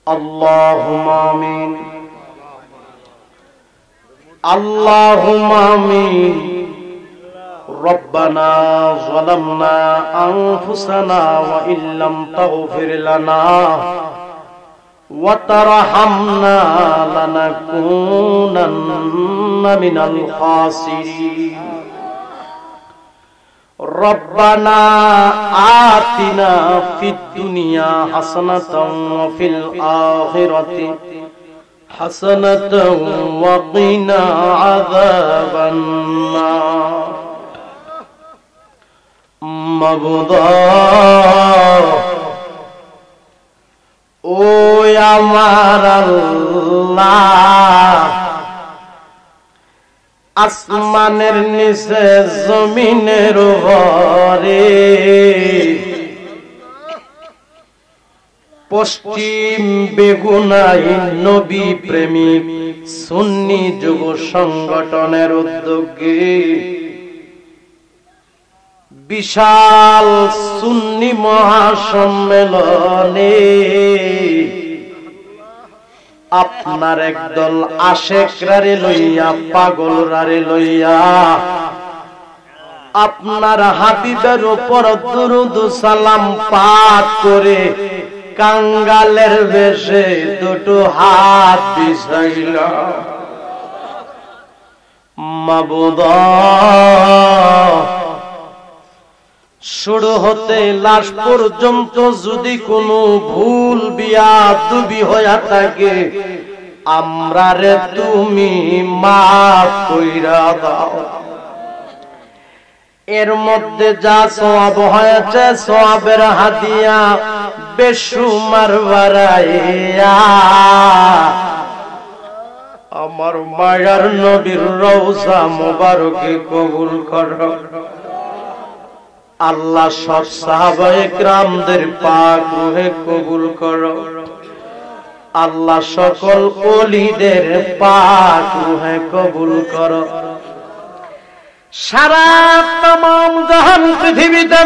اللهم آمين اللهم آمين ربنا ظلمنا أنفسنا وإن لم تغفر لنا وترحمنا لنكونن من الخاسرين ربنا آتنا في الدنيا حسنة وفي الآخرة حسنة وقنا عذاب النار مبضى ও আমার আল্লাহ আসমানের নিচে জমিনের উপরে পশ্চিম বেগুনাই নবী প্রেমিক সুন্নি যুব সংগঠনের উদ্যোগে বিশাল সুন্নি মহাসম্মেলনে আপনার একদল আশেকরারে লইয়া পাগলরারে লইয়া আপনার হাবিবের উপর দুরূদ সালাম পাঠ করে কাঙ্গালের বেশে দুটো হাত বিছাইল মাবুদ শুরু হতে লাশ পর্যন্ত যদি কোনো ভুল বিয়াদবি হইয়া থাকে আমরারে তুমি মাফ কইরা দাও এর মধ্যে যা সওয়াব হয়েছে সওয়াবের হাদিয়া বেশুমার বাড়াইয়া আমার মায়ার নবীর রওজা মোবারকে কবুল করো আল্লাহ সব সাহাবায়ে কিরামদের পাক রূহে কবুল করো আল্লাহ সকল ওলিদের পাক রূহে কবুল করো সারা तमाम জাহান পৃথিবীতে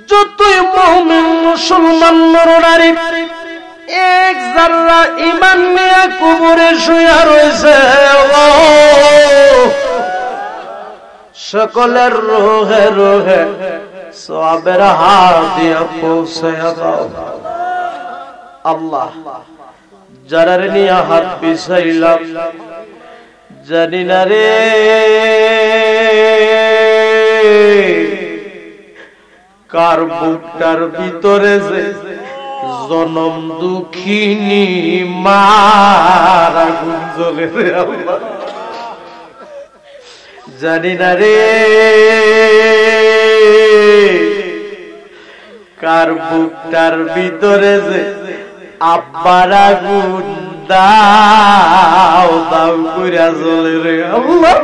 যতই মুমিন মুসলমান নরনারী এক যারা ঈমান নিয়ে কবরে শুয়ে রয়েছে সকলের রোহে রোহে সওয়াবের হাদিয়া পৌঁছে দাও আল্লাহ যারা নিয়ে হাত বিছাইলাম জানি না রে কার বুকটার ভিতরে যে জনম দুঃখিনী মার আগুন জ্বলে রে আল্লাহ জানি না রে কার বুকটার ভিতরে যে আব্বার আগুন দাও দাও কইরা জ্বলে রে আল্লাহ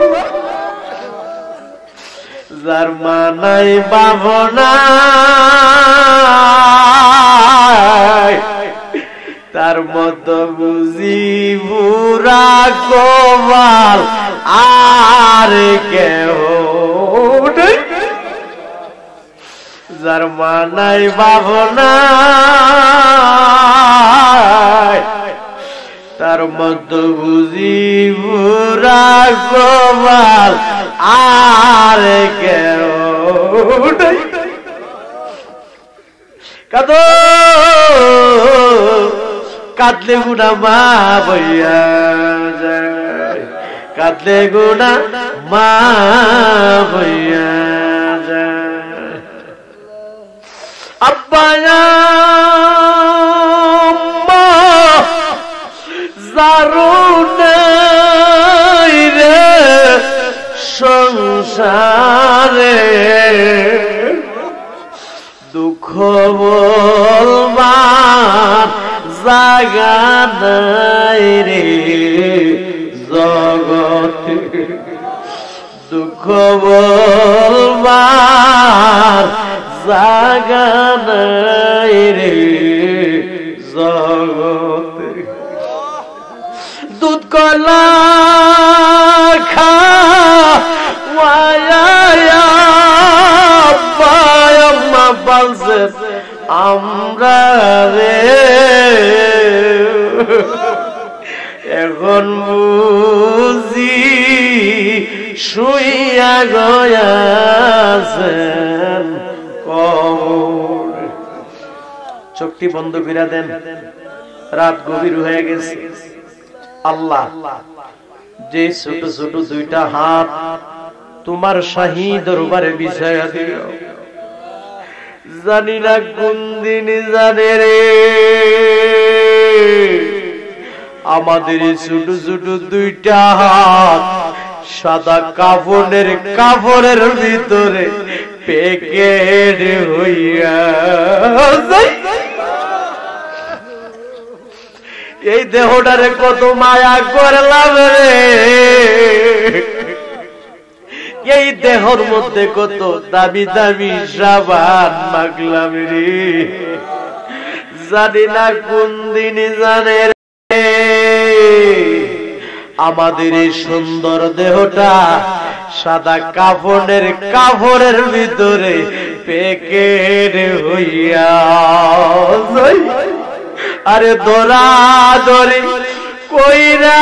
যার মা নাই বাবা নাই তার মতো বুঝি বুড়া গোপাল আর কেহ যার মা নাই বাবা নাই তার মতো বুঝি বুড়া গোপাল আর কেহ কাঁদো কাঁদলে গুনা মা বইয়া যায় কাঁদলে গুনা মা বইয়া যায় আব্বা মা জারুনে রে সংসারে দুঃখ বলবার জাগা নাই রে জগতে দুঃখ বলবার জাগা নাই রে জগতে দুধ কলা খাওয়ায়া বাবা বলছে আমরা রে চোখটি বন্ধ করে দেন, রাত গভীর হয়ে গেছে। আল্লাহ যে ছোট ছোট দুইটা হাত তোমার শাহী দরবারে বিছায়া দিও, জানি না কোন দিন জানে রে আমাদের ছোট ছোট দুইটা হাত সাদা কাপড়ের ভিতরে প্যাকেট হইয়া এই দেহটারে কত মায়া করলাম রে, এই দেহর মধ্যে কত দামি দামি সাবান মাখলাম রে, জানি না কোন দিন জানে রে আমাদের এই সুন্দর দেহটা সাদা কাপড়ের ভিতরে প্যাকেট হইয়া আরে ধরা ধরি কইরা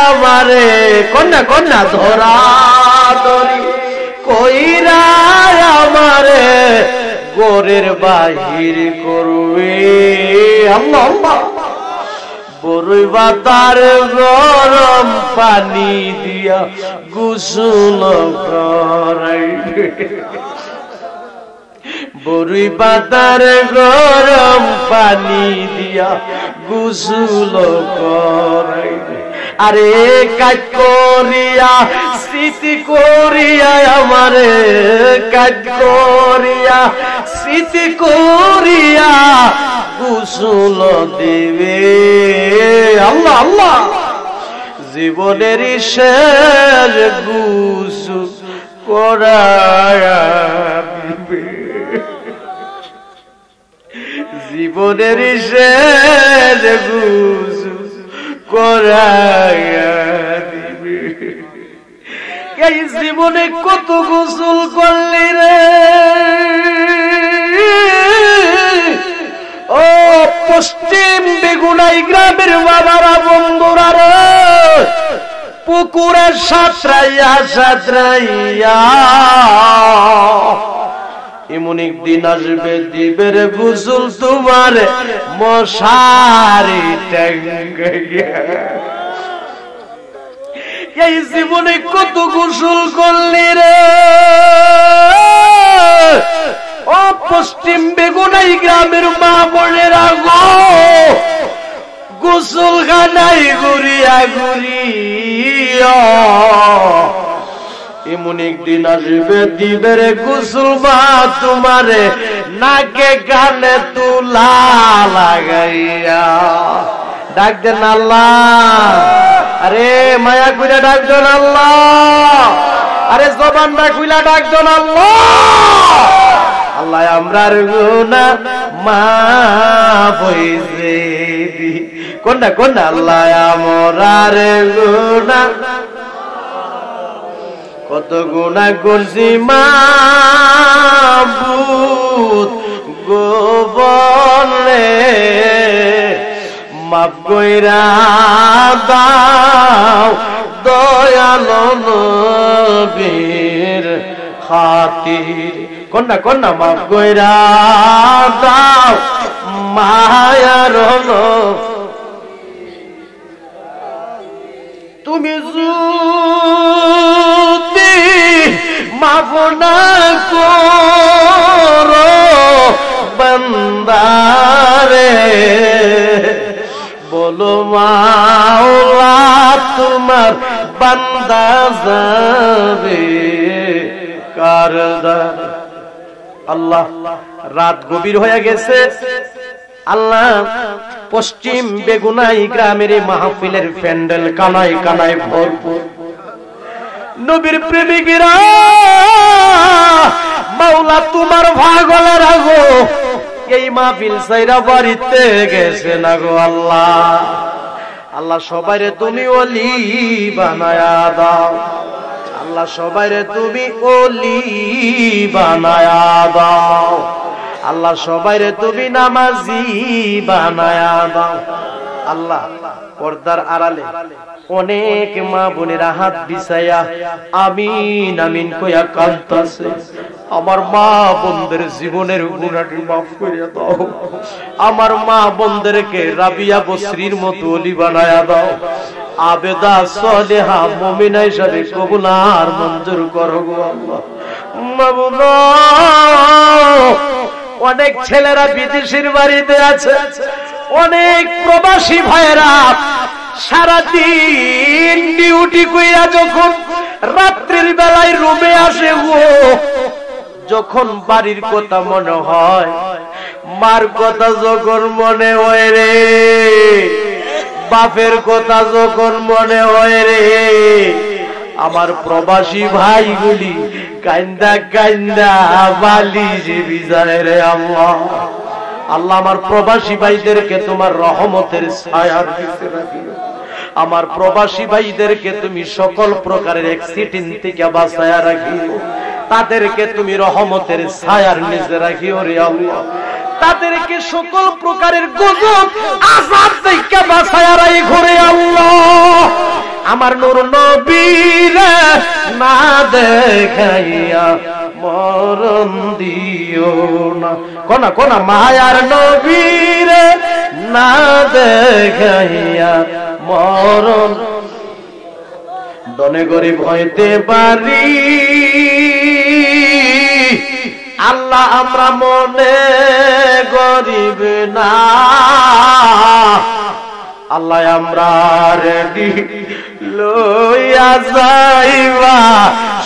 আমারে কন্যা ধরা ধরি কইরা আমারে গোরের বাহির করবে। আল্লাহ আল্লাহ বড়ই বাতার গরম পানি দিয়া গোসল করাইবে, বড়ই পাতার গরম পানি দিয়া গোসল করাইবে। আরে কাজ করিয়া স্মৃতি করিয়া আমারে কাজ করিয়া স্মৃতি করিয়া গোসল দেবে। আল্লাহ আল্লাহ জীবনের শেষ গোসল করায়া দিবে, জীবনের শেষ গোসল করায়া দিবে। এই জীবনে কত গোসল করলি রে ও পশ্চিম বেগুনাই গ্রামের বাবারা বন্ধুরা রে, পুকুরের সাঁতরাইয়া এমন একদিন আসবে দিবের গোসল তোমার মশারি টাঙ্গাইয়া। এই জীবনে কত গোসল করলি রে ও পশ্চিম বেগুনাই গ্রামের মা বোনেরা গো, গোসল খানাই ঘুরিয়া ঘুরিয়া এমন একদিন আসবে দিবের গোসল মা তোমারে নাকে গানে তুলা লাগাইয়া। ডাক দেন আল্লাহ, আরে মায়া কইরা ডাক দেন আল্লাহ, আরে জবানটা খুইলা ডাক দেন আল্লাহ। আল্লাহ আমরার গুনাহ মাফ হইছে দি কোনটা আল্লাহ আমরার গুনাহ কত গুনাহ করছি মাবুদ গোপনে মাফ কইরা দাও দয়ালো নবীর খাতির। কন্যা মাফ কইরা দাও মায়ার হলো তুমি যদি মাফ না করো বান্দারে বলো মাওলা তোমার বান্দা যাবে কারদার। আল্লাহ রাত গভীর হয়ে গেছে, আল্লাহ পশ্চিম বেগুনাই গ্রামের মাহফিলের প্যান্ডেল কানায় কানায় ভরপুর। নবীর প্রেমিকেরা মাওলা তোমার পাগলের আগো এই মাহফিল সাইরা বাড়িতে গেছে না গো আল্লাহ। আল্লাহ সবাইরে তুমি ওলি বানায়া দাও, আল্লাহ সবাইরে তুমি ওলি বানায়া দাও, আল্লাহ সবাইরে তুমি নামাজি বানায়া দাও। আল্লাহ পর্দার আড়ালে অনেক মা বোনেরা হাত বিছায়া আমিন আমিন কইয়া কাঁদতাছে। আমার মা বোনদের জীবনের গুনাহটি মাফ করিয়া দাও। আমার মা বোনদেরকে রাবিয়া বসরির মতো ওলি বানায়া দাও। আবেদা সালেহা মুমিনা হিসাবে কবুল আর মঞ্জুর করো গো আল্লাহ। মাবুদ, অনেক ছেলেরা বিদেশের বাড়িতে আছে, অনেক প্রবাসী ভাইয়েরা সারাদিন ডিউটি কইরা যখন রাত্রির বেলায় রুমে আসে গো, যখন বাড়ির কথা মনে হয়, মার কথা যখন মনে হয় রে, বাপের কথা যখন মনে হয় রে, আমার প্রবাসী ভাইগুলি কান্দা কান্দা বালিশে ভিজায় রে আল্লাহ। আল্লাহ আমার প্রবাসী ভাইদেরকে তোমার রহমতের ছায়ার নিচে রাখিও। আমার প্রবাসী ভাইদেরকে তুমি সকল প্রকারের অ্যাক্সিডেন্ট থেকে বাঁচায়া রাখিও। তাদেরকে তুমি রহমতের ছায়ার নিচে রাখিও রে আল্লাহ। তাদেরকে সকল প্রকারের গজব আযাব থেকে বাঁচায়া রাখিও রে আল্লাহ। আমার নূর নবীরে না দেখাইয়া মরণ দিও না, কোনা কোনা মায়ার নবীরে না দেখাইয়া মরণ। দনে গরিব হইতে পারি আল্লাহ, আমরা মনে গরিব না আল্লাহ, আমরা রেডি লইয়া যাইবা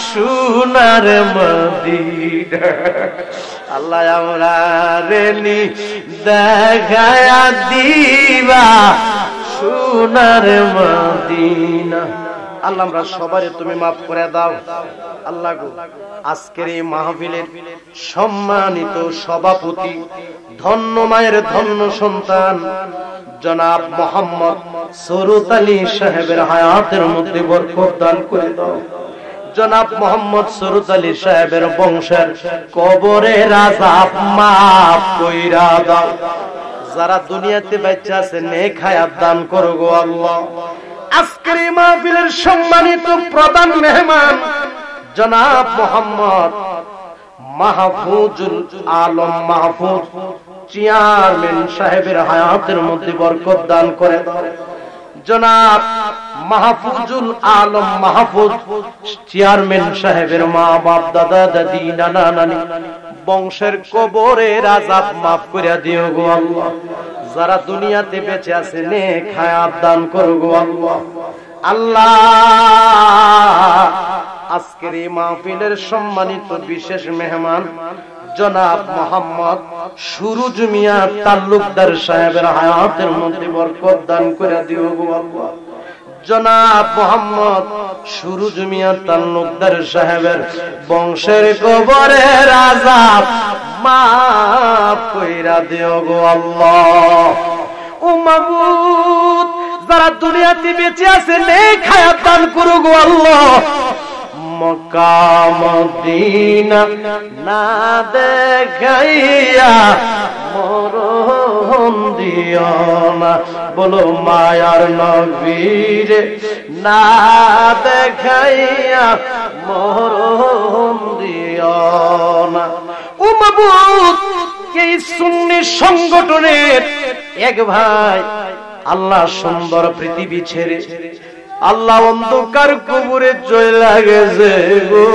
সোনার মদিনা। আল্লাহ আমরা রেলি দেখায়া দিবা সোনার মদিনা। আল্লাহ আমরা সবারে তুমি মাফ করে দাও আল্লাহ গো। আজকের এই মাহফিলের সম্মানিত সভাপতি, ধন্য মায়ের ধন্য সন্তান জনাব মোহাম্মদ সরুত আলী সাহেবের হায়াতের মধ্যে বরকত দান করে দাও। জনাব মোহাম্মদ সরুত আলী সাহেবের বংশের কবরের আযাব মাফ কইরা দাও। যারা দুনিয়াতে বেঁচে আছে নেক হায়াত দান করো গো আল্লাহ। আজকের এই মাহফিলের সম্মানিত প্রধান মেহমান জনাব মোহাম্মদ মাহফুজুল আলম মাহফুজ চেয়ারম্যান সাহেবের হায়াতের মধ্যে বরকত দান করে দাও। জনাব মাহফুজুল আলম মাহফুজ চেয়ারম্যান সাহেবের মা বাপ দাদা দাদি নানা নানি বংশের কবরের আযাব মাফ করে দিও গো আল্লাহ। যারা দুনিয়াতে বেঁচে আছে নেক হায়াত দান করো গো আল্লাহ। আল্লাহ আজকের এই মাহফিলের সম্মানিত বিশেষ মেহমান জনাব মোহাম্মদ সুরুজ মিয়া তালুকদার সাহেবের হায়াতের মধ্যে বরকত দান করে দিও গো আল্লাহ। জনাব মোহাম্মদ সুরুজ মিয়া তালুকদার সাহেবের বংশের কবরের আযাব মাফ কইরা দিও গো আল্লাহ। ও মাবুদ, যারা দুনিয়াতে বেঁচে আছে নেক হায়াত দান করো গো আল্লাহ। মক্কা মদিনা না দেখাইয়া মরণ দিও না, বলো মায়ার নবীরে না দেখাইয়া মরণ দিও না। ও মাবুদ, এই সুন্নি সংগঠনের এক ভাই আল্লাহ সুন্দর পৃথিবী ছেড়ে আল্লাহ অন্ধকার কবরে চলে গেছে গো।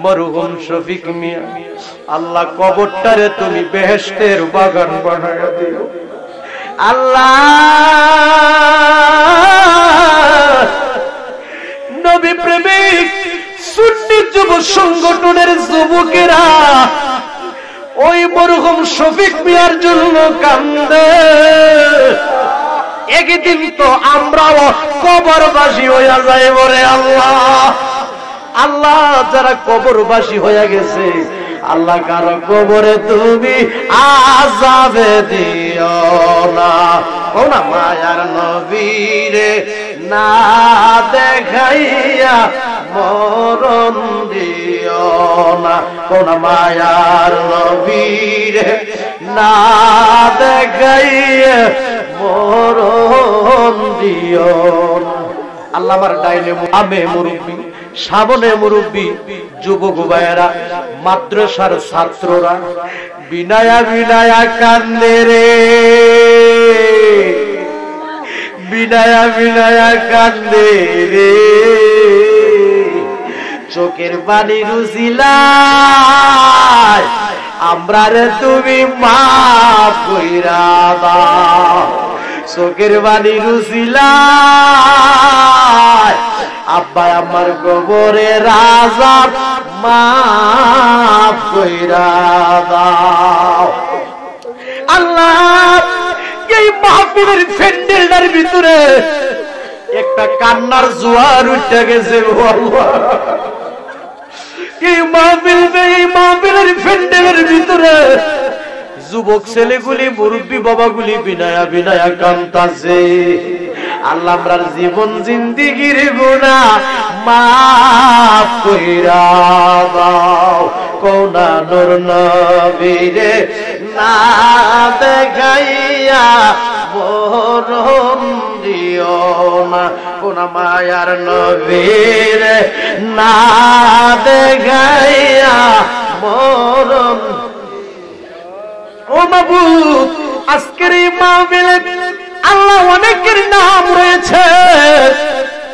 মরহুম শফিক মিয়া, আল্লাহ কবরটারে তুমি বেহেশতের বাগান বানায়া দিও আল্লাহ। নবী প্রেমিক সুন্নি যুব সংগঠনের যুবকেরা ওই মরহুম শফিক মিয়ার জন্য কান্দে। একদিন তো আমরাও কবরবাসী হইয়া যাইব রে আল্লাহ। আল্লাহ যারা কবরবাসী হইয়া গেছে আল্লাহ কারো কবরে তুমি আযাবে দিও না। ও না মায়ার নবীরে না দেখাইয়া মরণ দিও না। ও না মায়ার নবীরে না দেখাইয়া মরণ দিও না। আল্লাহ আমার ডাইনে আমে মুরব্বী, সামনে মুরব্বী, যুবক ভাইয়েরা, মাদ্রাসার ছাত্ররা বিনায়া বিনায়া কান্দে রে, বিনায়া বিনায়া কান্দে রে, চোখের পানি রুজিলায় আমরা রে তুমি মাফ কইরা দাও, চোখের পানি রুজিলায় আব্বা আমার কবরে রাজা মাফ কইরা দাও। আল্লাহ এই মাহফিলের প্যান্ডেলটার ভিতরে একটা কান্নার জোয়ার উঠে গেছে আল্লাহ, এই মাহফিলের প্যান্ডেলের ভিতরে যুবক ছেলেগুলি মুরব্বী বাবাগুলি বিনায়া বিনায়া কান্তাছে। আল্লাহ আমরার জীবন জিন্দিগির গুনাহ মাফ কইরা দাও। কোনা নূর নবীরে না দেখাইয়া মরণ দিও না, কোন মায়ার নবীরে না দেখাইয়া মরণ। ও মাবুদ, আজকের এই মাহফিলে আল্লাহ অনেকের নাম রয়েছে।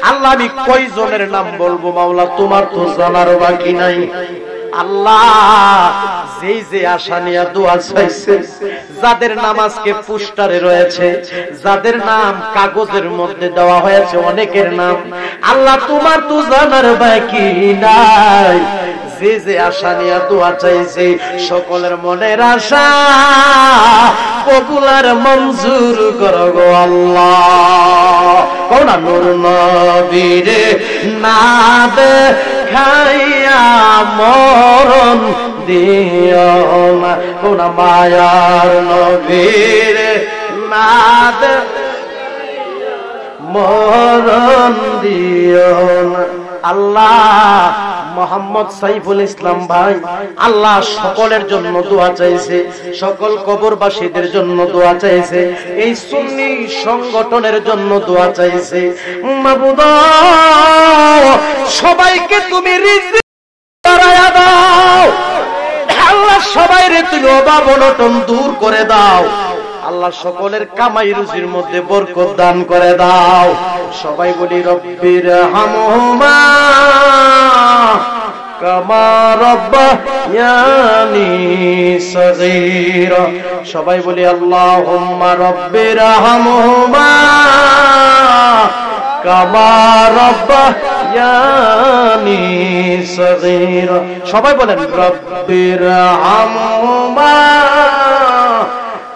আল্লাহ আমি কয়জনের নাম বলবো মাওলা, তোমার তো জানার বাকি নাই। আল্লাহ যেই যে আশা নিয়ে দোয়া চাইছে, যাদের নাম আজকে পোস্টারে রয়েছে, যাদের নাম কাগজের মধ্যে দেওয়া হয়েছে, অনেকের নাম আল্লাহ তোমার তো জানার বাকি নাই। যে যে আশা নিয়ে দোয়া চাইছে, সকলের মনের আশা কবুল আর মঞ্জুর করো গো আল্লাহ। কোন নূর নবীরে না দেখাইয়া মরণ দিও না, কোন মায়ার নবীরে না দেখাইয়া মরণ দিও না। আল্লাহ মোহাম্মদ সাইফুল ইসলাম ভাই আল্লাহ সকলের জন্য দোয়া চাইছে, সকল কবরবাসীদের জন্য দোয়া চাইছে, এই সুন্নি সংগঠনের জন্য দোয়া চাইছে। মাবুদ সবাইকে তুমি রিজিক বাড়ায়া দাও আল্লাহ, সবাইরে তুমি অভাব অনটন দূর করে দাও আল্লাহ, সকলের কামাই রুজির মধ্যে বরকত দান করে দাও। সবাই বলি রব্বির হামহুমা কামা রাব্বায়ানি সগীরা। সবাই বলি আল্লাহুম্মা রব্বির হামহুমা কামা রাব্বায়ানি সগীরা। সবাই বলেন রব্বির হামহুমা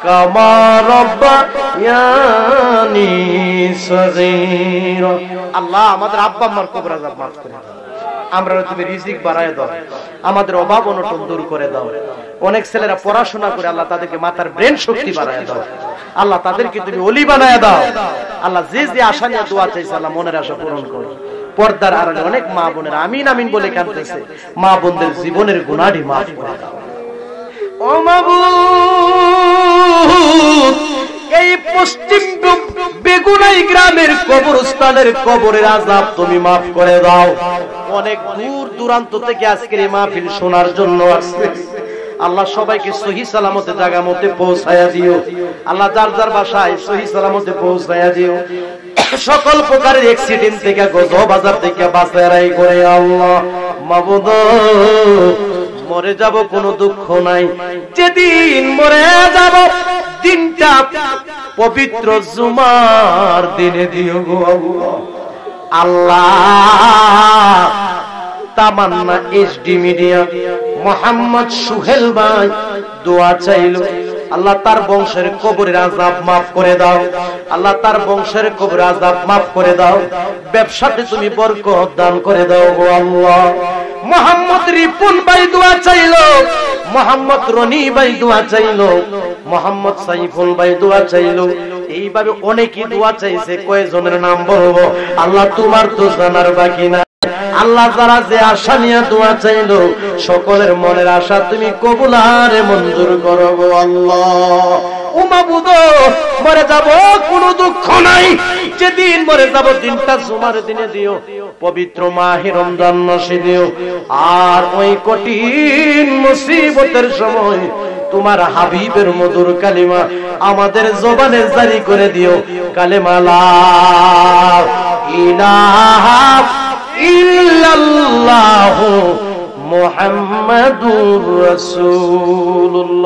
কামা রাব্বায়ানি সগীরা। আল্লাহ আমাদের আব্বা আম্মার কবর আযাব মাফ করে দাও, আমরা তুমি রিজিক বাড়ায় দাও, আমাদের অভাব অনটন দূর করে দাও। অনেক ছেলেরা পড়াশোনা করে আল্লাহ তাদেরকে মাথার ব্রেন শক্তি বাড়ায় দাও আল্লাহ, তাদেরকে তুমি ওলি বানায় দাও আল্লাহ। যে যে আশা নিয়ে দোয়া চাইছে আল্লাহ মনের আশা পূরণ করো। পর্দার আড়ালে অনেক মা বোনেরা আমিন আমিন বলে কাঁদতেছে, মা বোনদের জীবনের গুনাহটি মাফ করে দাও। ও মাবুদ এই পশ্চিম বেগুনাই গ্রামের কবরস্থানের কবরের আযাব তুমি মাফ করে দাও। অনেক দূর দূরান্ত থেকে আজকের এই মাহফিল শোনার জন্য আসছে আল্লাহ, সবাইকে সহি সালামতে জায়গা মতে পৌঁছায়া দিও আল্লাহ, যার যার বাসায় সহি সালামতে পৌঁছায়া দিও। সকল প্রকারের অ্যাক্সিডেন্ট থেকে গজব আযাব থেকে বাঁচাই করে আল্লাহ। মাবুদ মরে যাব কোনো দুঃখ নাই, যেদিন মরে যাব দিনটা পবিত্র জুমার দিনে দিও গো আল্লাহ। তামান্না এইচডি মিডিয়া মোহাম্মদ সুহেল ভাই দোয়া চাইলো আল্লাহ, তার বংশের কবরের আযাব মাফ করে দাও আল্লাহ, তার বংশের কবরের আযাব মাফ করে দাও, ব্যবসাতে তুমি বরকত দান করে দাও গো আল্লাহ। মোহাম্মদ রিপুন ভাই দোয়া চাইলো, মোহাম্মদ রনি ভাই দোয়া চাইলো, মোহাম্মদ সাইফুল ভাই দোয়া চাইলো, এইভাবে অনেকেই দোয়া চাইছে। কয়জনের নাম বলবো আল্লাহ, তোমার তো জানার বাকি না আল্লাহ। যারা যে আশা নিয়ে দোয়া চাইলো সকলের মনের আশা তুমি কবুল আর মঞ্জুর করো গো আল্লাহ। ও মাবুদ মরে যাব কোনো দুঃখ নাই, যেদিন মরে যাব দিনটা জুমার দিনে দিও, পবিত্র মাহে রমজান মাসে দিও। আর ওই কঠিন মুসিবতের সময় তোমার হাবিবের মধুর কালিমা আমাদের জবানে জারি করে দিও, কালেমা লা ইলাহা ইল্লাল্লাহু মুহাম্মাদুর রাসূলুল্লাহ।